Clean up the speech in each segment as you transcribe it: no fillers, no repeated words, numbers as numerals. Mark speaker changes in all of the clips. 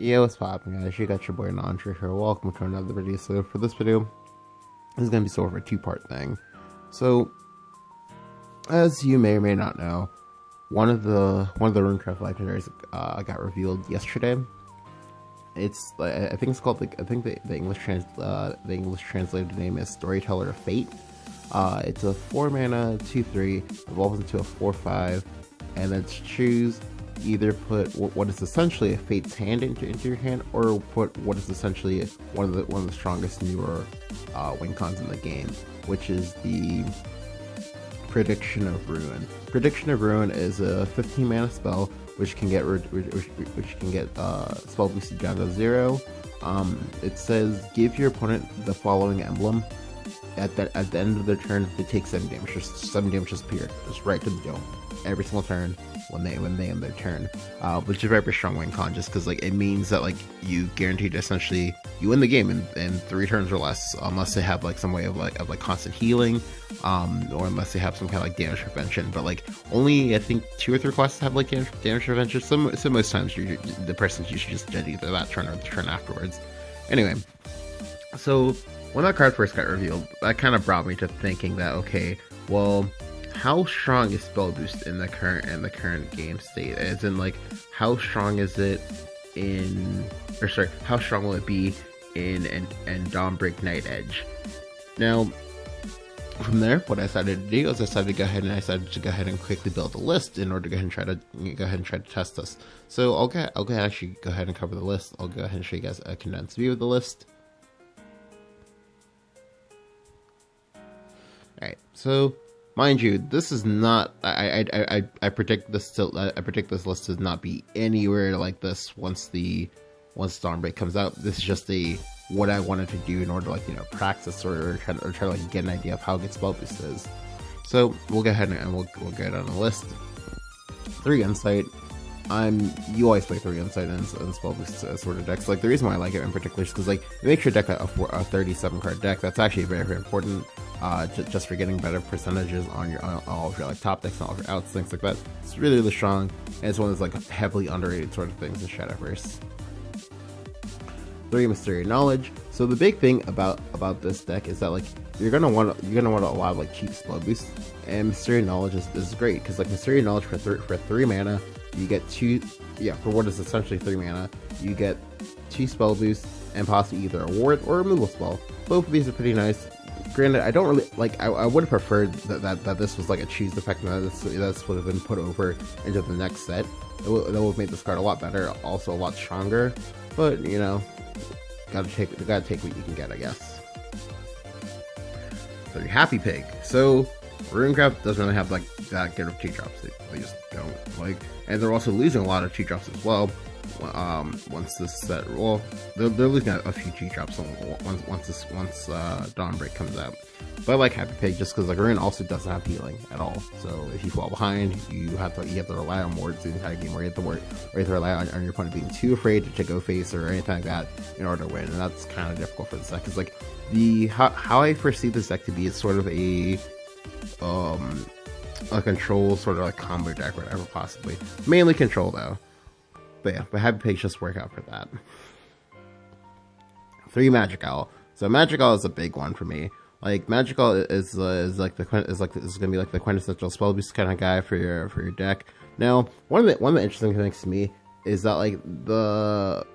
Speaker 1: Yo, what's poppin', guys? You got your boy Nandra here. Welcome to another video. So for this video, this is gonna be sort of a two-part thing. So, as you may or may not know, one of the Runecraft legendaries got revealed yesterday. It's I think it's called the English translated name is Storyteller of Fate. It's a 4 mana 2/3, evolves into a 4/5, and then to choose, either put what is essentially a Fate's Hand into your hand, or put what is essentially one of the strongest newer wincons in the game, which is the Prediction of Rune. Prediction of Rune is a 15 mana spell which can get spell boosted down to 0. It says give your opponent the following emblem. At the end of their turn, they take 7 damage. Just 7 damage just period, just right to the dome. Every single turn when they end their turn, which is a very, very strong win con, just because like it means that like you guaranteed essentially you win the game in 3 turns or less, unless they have like some way of constant healing, or unless they have some kind of like damage prevention. But like only I think 2 or 3 classes have like damage prevention. So most times the person's usually just dead either that turn or the turn afterwards. Anyway, so when that card first got revealed, that kind of brought me to thinking that, okay, well, how strong is spell boost in the current game state? As in, like, how strong is it how strong will it be in dawnbreak nightedge? Now, from there, what I decided to do is I decided to go ahead and quickly build a list in order to go ahead and try to test this. So I'll go ahead and cover the list. I'll go ahead and show you guys a condensed view of the list. Alright, so mind you, this is not. I predict this list to not be anywhere like this once Dawnbreak comes out. This is just what I wanted to do in order to practice or try to get an idea of how good spell boost is. So we'll go ahead and we'll get on the list. 3 insight. You always play 3 insight and spell boost sort of decks. Like the reason why I like it in particular is because like it makes your deck a 37 card deck. That's actually very, very important. Just for getting better percentages on all of your like top decks and all of your outs, things like that. It's really, really strong, and it's one of those like heavily underrated sort of things in Shadowverse. 3 Mystery Knowledge. So the big thing about this deck is that like you're gonna want a lot of like cheap spell boosts, and Mystery Knowledge is great because like Mystery Knowledge for 3 mana, you get 2. Yeah, for what is essentially 3 mana, you get 2 spell boosts and possibly either a ward or a removal spell. Both of these are pretty nice. Granted, I don't really like. I would have preferred that this was like a choose effect, and that would have been put over into the next set. That would have made this card a lot better, also a lot stronger. But you know, gotta take what you can get, I guess. So your Happy Pig. So Runecraft doesn't really have like that good of 2-drops. They just don't like, and they're also losing a lot of 2-drops as well. Once this set, well, they're losing a few 2-drops once Dawnbreak comes out. But I like Happy Pig just because like Rune also doesn't have healing at all. So if you fall behind, you have to rely on wards the entire game, or you have to rely on your opponent being too afraid to go face or anything like that in order to win, and that's kind of difficult for this deck. Because like how I foresee this deck to be is sort of a control sort of like combo deck or whatever, possibly mainly control though. But yeah, but Happy Pig just work out for that. 3 Magic Owl. So Magic Owl is a big one for me. Like Magic Owl is gonna be like the quintessential spell boost kind of guy for your deck. Now, one of the interesting things to me is that like the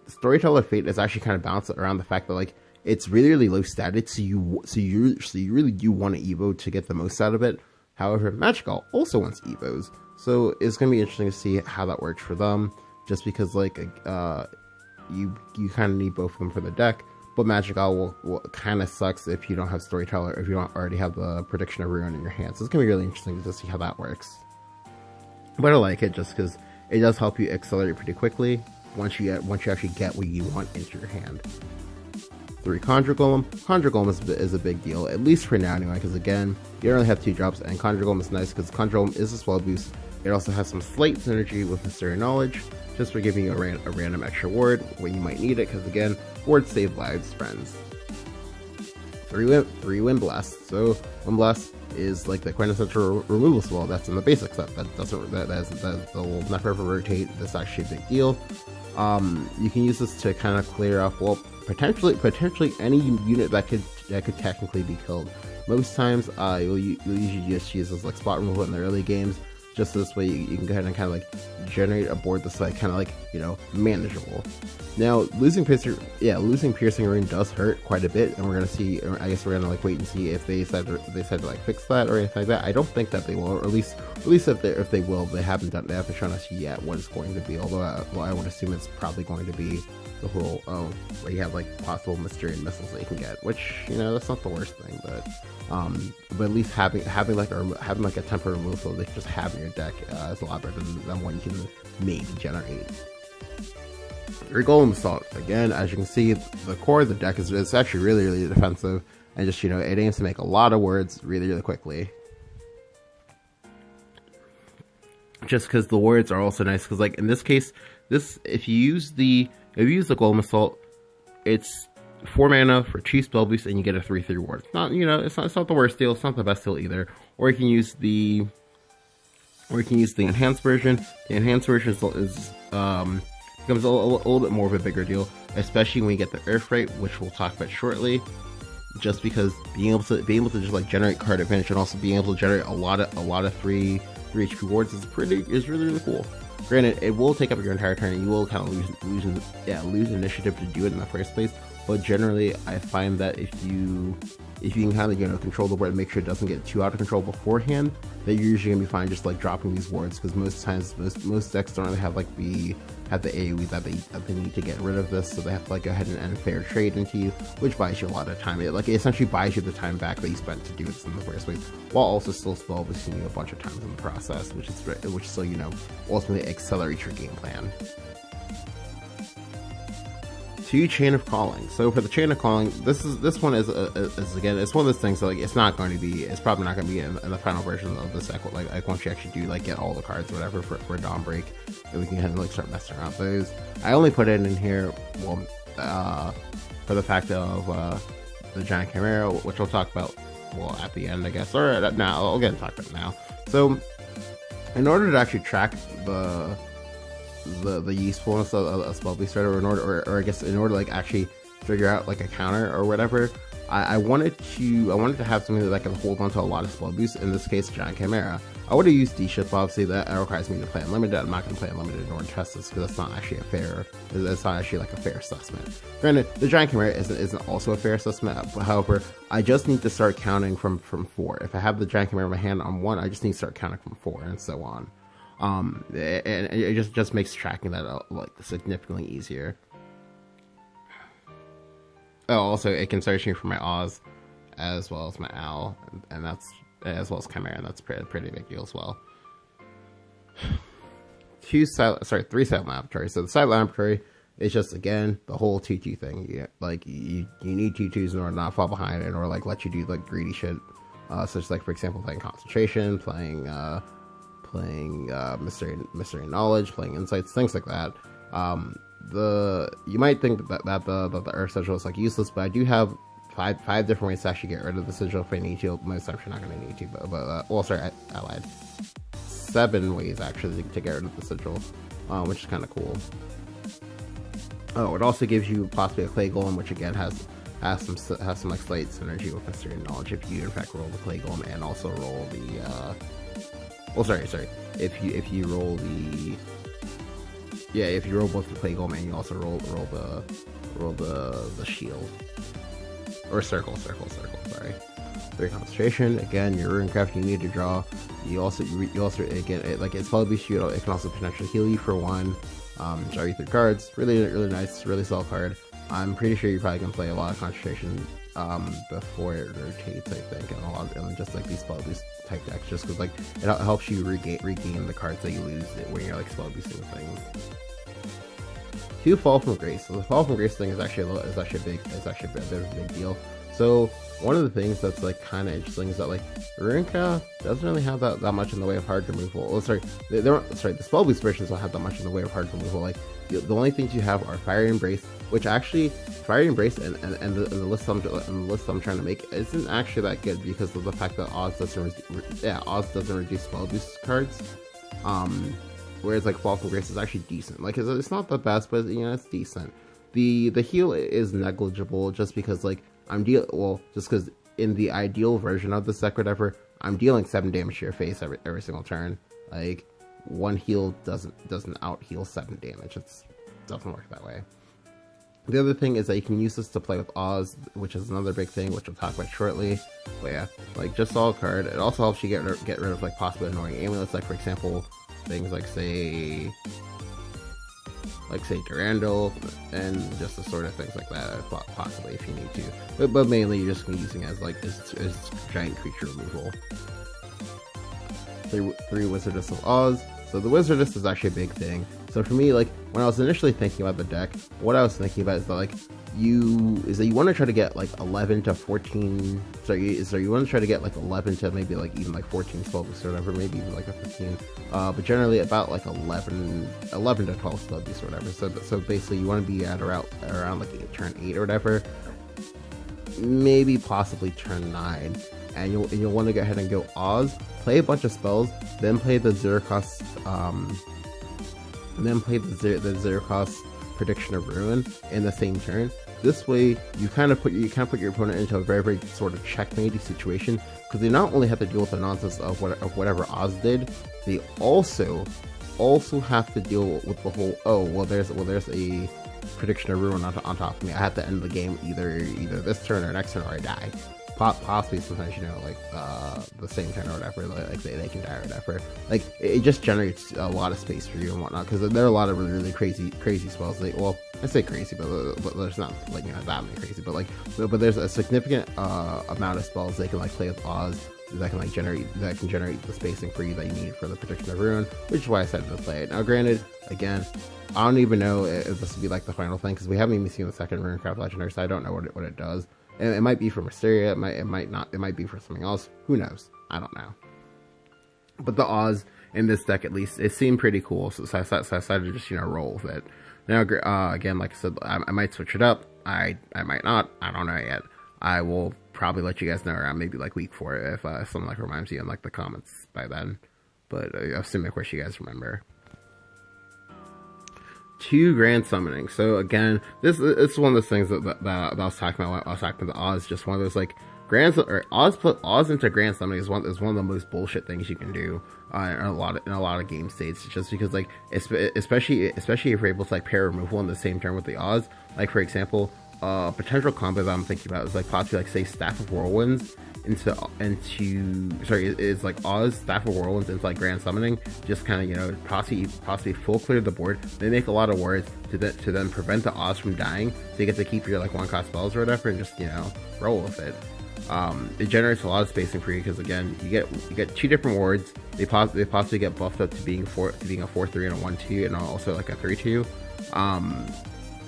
Speaker 1: Storyteller Fate is actually kind of balanced around the fact that like it's really, really low stated, so you really do want to Evo to get the most out of it. However, Magic Owl also wants Evos. So it's going to be interesting to see how that works for them, just because like you kind of need both of them for the deck. But Magic Owl will kind of sucks if you don't have Storyteller, if you don't already have the Prediction of Rune in your hand. So it's going to be really interesting to see how that works. But I like it just because it does help you accelerate pretty quickly once you actually get what you want into your hand. 3 Conjure Golem. Conjure Golem is a big deal, at least for now anyway, because again, you don't really have 2-drops, and Conjure Golem is nice because Conjure Golem is a spell boost. It also has some slight synergy with Mystery Knowledge, just for giving you a random extra ward when you might need it, because again, wards save lives, friends. 3 Wind Blast. So Wind Blast is like the quintessential removal spell that's in the basic set. That will never rotate. That's actually a big deal. You can use this to kind of clear up, well, potentially any unit that could technically be killed. Most times, you'll usually just use this like spot removal in the early games. Just this way, you can go ahead and kind of like generate a board that's like kind of like, you know, manageable. Now, losing piercing rune does hurt quite a bit, and we're gonna see. I guess we're gonna like wait and see if they decide to like fix that or anything like that. I don't think that they will, or at least if they will, they haven't shown us yet what it's going to be. Although, I would assume it's probably going to be the whole where you have like possible Mysterian missiles that you can get, which, you know, that's not the worst thing, but at least having like a temporary removal that you just have in your deck is a lot better than what you can maybe generate. Your Golem Assault, again, as you can see, the core of the deck is actually really defensive, and just, you know, it aims to make a lot of words really quickly. Just because the words are also nice, because like in this case, if you use the Golem Assault, it's 4 mana for 2 spell boosts, and you get a 3/3 ward. Not, you know, it's not the worst deal. It's not the best deal either. Or you can use the enhanced version. The enhanced version becomes a little bit more of a bigger deal, especially when you get the Earth Rate, which we'll talk about shortly. Just because being able to just like generate card advantage, and also being able to generate a lot of 3 HP wards is really cool. Granted, it will take up your entire turn, and you will kind of lose initiative to do it in the first place. But generally, I find that if you can kind of, you know, control the board and make sure it doesn't get too out of control beforehand, that you're usually gonna be fine just like dropping these wards, because most times most decks don't really have like the AoE that they need to get rid of this, so they have to like go ahead and fair trade into you, which buys you a lot of time. It essentially buys you the time back that you spent to do this in the first place, while also still spell boosting you a bunch of times in the process, which still, you know, ultimately accelerates your game plan. 2 Chain of Calling. So for the Chain of Calling, this one is again, it's one of those things that like it's probably not going to be in the final version of the set. Like once you actually do like get all the cards or whatever for dawnbreak, and we can kind of like start messing around with those. I only put it in here, well, for the fact of the Giant Chimera, which we'll talk about, well, at the end, I guess, or now. I'll get to talk about it now. So in order to actually track the usefulness of a spell boost, or I guess in order to like actually figure out like a counter or whatever, I wanted to have something that I can hold on to a lot of spell boosts. In this case, Giant Chimera. I would have used D-Ship, obviously that requires me to play Unlimited. I'm not going to play Unlimited in order to test this, because that's not actually like a fair assessment. Granted, the Giant Chimera isn't also a fair assessment. However, I just need to start counting from 4. If I have the Giant Chimera in my hand on 1, I just need to start counting from 4, and so on. And it just makes tracking that like significantly easier. Oh, also it can search me for my Oz as well as my Owl, and that's as well as Chimera, and that's pretty big deal as well. 3 Silent Laboratory. So the Silent Laboratory is just, again, the whole 2/2 thing. You need 2/2s in order to not fall behind, and or like let you do like greedy shit, such as like, for example, playing Concentration, playing Mystery Knowledge, playing Insights, things like that. You might think that the Earth Sigil is like useless, but I do have five different ways to actually get rid of the sigil if I need to. Most times you're not going to need to, but well, sorry, I lied. 7 ways actually to get rid of the sigil, which is kind of cool. Oh, it also gives you possibly a Clay Golem, which again has some like slight synergy with Mystery Knowledge if you in fact roll the Clay Golem and also roll the well, sorry. If you roll the, yeah, if you roll both the Clay Golem and you also roll the shield, or circle. Sorry. 3 Concentration. Again, your rune craft you need to draw. You also again, like it's probably shield. It can also potentially heal you for 1. Draw you 3 cards. Really nice. Really solid card. I'm pretty sure you're probably gonna play a lot of Concentration before it rotates, I think, and just like these spell boost type decks, just because like it helps you regain the cards that you lose when you're like spell boosting things. 2 Fall from Grace. So the Fall from Grace thing is actually a bit of a big deal. So one of the things that's like kind of interesting is that like Runecraft doesn't really have that much in the way of hard removal. Oh, the spell boost versions don't have that much in the way of hard removal. Like the only things you have are Fire Embrace, which actually Fire Embrace and the list I'm trying to make isn't actually that good because of the fact that Oz doesn't reduce spell boost cards. whereas like Falcon Grace is actually decent. Like it's not the best, but you know, it's decent. The heal is negligible just because like just because in the ideal version of this deck or whatever, I'm dealing 7 damage to your face every single turn. Like one heal doesn't out heal 7 damage. It doesn't work that way. The other thing is that you can use this to play with Oz, which is another big thing, which we'll talk about shortly. But yeah, like just solid card. It also helps you get rid of like possibly annoying amulets, like for example, things like say Durandal and just the sort of things like that, possibly if you need to. But mainly you're just using it as like as giant creature removal. 3 Wizardess of Oz. So the Wizardess is actually a big thing. So for me, like when I was initially thinking about the deck, what I was thinking about is that like you want to try to get like 11 to 14. So you want to try to get like 11 to maybe like even like 14 spell boosts or whatever, maybe even like a 15. But generally about like 11 to 12 spell boosts or whatever. So basically you want to be at around like turn 8 or whatever, maybe possibly turn 9. And you'll want to go ahead and go Oz, play a bunch of spells, then play the zero cost zero cost prediction of ruin in the same turn. This way you kind of put your opponent into a very, very sort of checkmatey situation, because they not only have to deal with the nonsense of whatever Oz did, they also have to deal with the whole there's a prediction of ruin on top of me. I have to end the game either this turn or next turn, or I die. Possibly sometimes, you know, like the same turn or whatever, like they can die or whatever. Like it just generates a lot of space for you and whatnot, because there are a lot of really, really crazy spells. Like, well, I say crazy, but there's not like, you know, that many crazy, but there's a significant amount of spells they can like play with Oz that can generate the spacing for you that you need for the prediction of ruin, which is why I decided to play it. Now, granted, again, I don't even know if this will be like the final thing, because we haven't even seen the second Runecraft Legendary, so I don't know what it does. It might be for Mysteria, it might not, it might be for something else. Who knows? I don't know. But the Oz in this deck, at least, it seemed pretty cool, so I decided to just, you know, roll with it. Now, again, like I said, I might switch it up. I might not. I don't know yet. I will probably let you guys know around maybe like week 4 if someone like reminds you in like the comments by then. But assuming, of course, you guys remember. 2 grand summoning. So again, it's one of those things that I was talking about when I was talking about the Oz. Just one of those like Oz into grand summoning is one of the most bullshit things you can do in a lot of game states. Just because like especially if you're able to like pair removal in the same turn with the Oz. Like for example, potential combos I'm thinking about is like possibly like say Staff of Whirlwinds is like Oz, Staff of Whirlwinds into like grand summoning, just kind of, you know, possibly full clear the board. They make a lot of words to then prevent the Oz from dying, so you get to keep your like 1-cost spells or whatever, and just, you know, roll with it. It generates a lot of spacing for you, because again, you get 2 different wards. They possibly get buffed up to being a 4/3 and a 1/2, and also like a 3/2.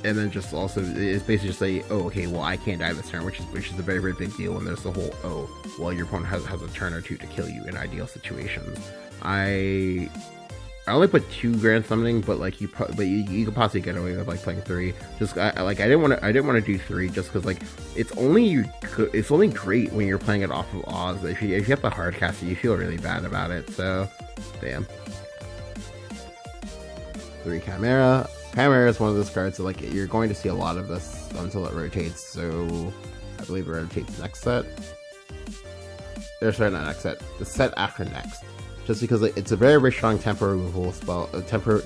Speaker 1: And then just also, it's basically just say, oh, okay, well, I can't die this turn, which is a very, very big deal when there's the whole, oh, well, your opponent has a turn or 2 to kill you in ideal situations. I only put 2 grand summoning, but like you could possibly get away with like playing 3. Just I didn't want to do 3 just because like it's only great when you're playing it off of Oz. If you have the hard cast, you feel really bad about it. So, damn. 3 Chimera. Chimera is one of those cards that like you're going to see a lot of this until it rotates. So I believe it rotates next set. Or sorry, not next set. The set after next. Just because it's a very, very strong tempo removal spell, tempo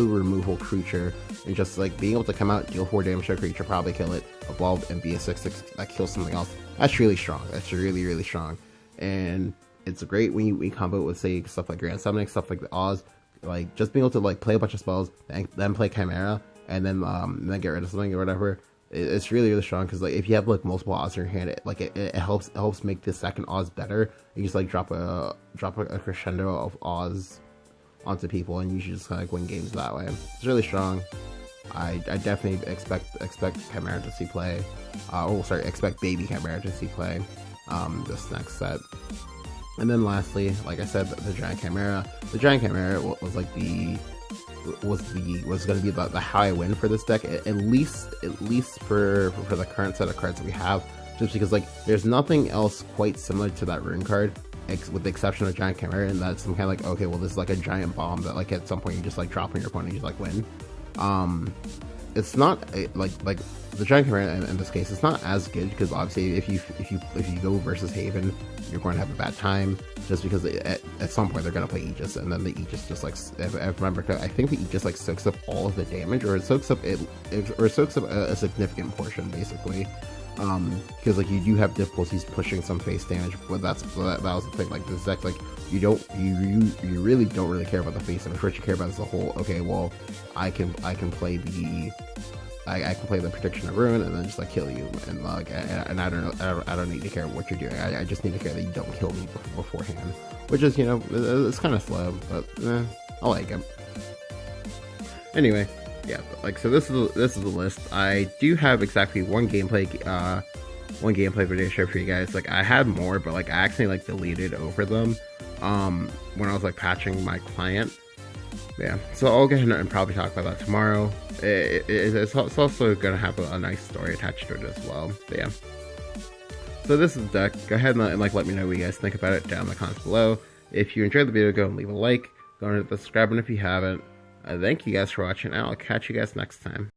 Speaker 1: removal creature, and just like being able to come out, deal 4 damage to a creature, probably kill it, evolve, and be a 6/6 that kills something else. That's really strong. That's really, really strong, and it's great when you combo it with say stuff like Grand Summoning, stuff like the Oz. Like just being able to like play a bunch of spells, then play Chimera, and then get rid of something or whatever. It's really, really strong, because like if you have like multiple Oz in your hand, it helps make the second Oz better. You just like drop a crescendo of Oz onto people, and you should just kind of like win games that way. It's really strong. I definitely expect Chimera to see play. Expect Baby Chimera to see play this next set. And then lastly, like I said, the Giant Chimera. The Giant Chimera was like was going to be the high win for this deck, at least for the current set of cards that we have. Just because like there's nothing else quite similar to that rune card, with the exception of Giant Chimera, and that's some kind of like, okay, well, this is like a giant bomb that like at some point you just like drop on your opponent and you just like win. It's not like the Giant Chimera in this case. It's not as good because obviously if you go versus Haven, you're going to have a bad time just because at some point they're going to play Aegis, and then the Aegis just like, if I remember correctly, I think the Aegis like soaks up all of the damage, or it soaks up a significant portion basically. Because like you do have difficulties pushing some face damage, but that was the thing. Like this deck, like you really don't really care about the face damage. What you care about is the whole. Okay, well, I can play the protection of rune and then just like kill you, and like and I don't need to care what you're doing. I just need to care that you don't kill me beforehand, which is, you know, it's kind of slow, but I like it. Anyway. Yeah, but like, so this is the list. I do have exactly one gameplay video to share for you guys. Like, I had more, but like I actually like deleted over them when I was like patching my client. Yeah, so I'll go ahead and probably talk about that tomorrow. It's also gonna have a nice story attached to it as well. But yeah, so this is the deck. Go ahead and like let me know what you guys think about it down in the comments below. If you enjoyed the video, go and leave a like. Go and hit the subscribe button if you haven't. Thank you guys for watching, and I'll catch you guys next time.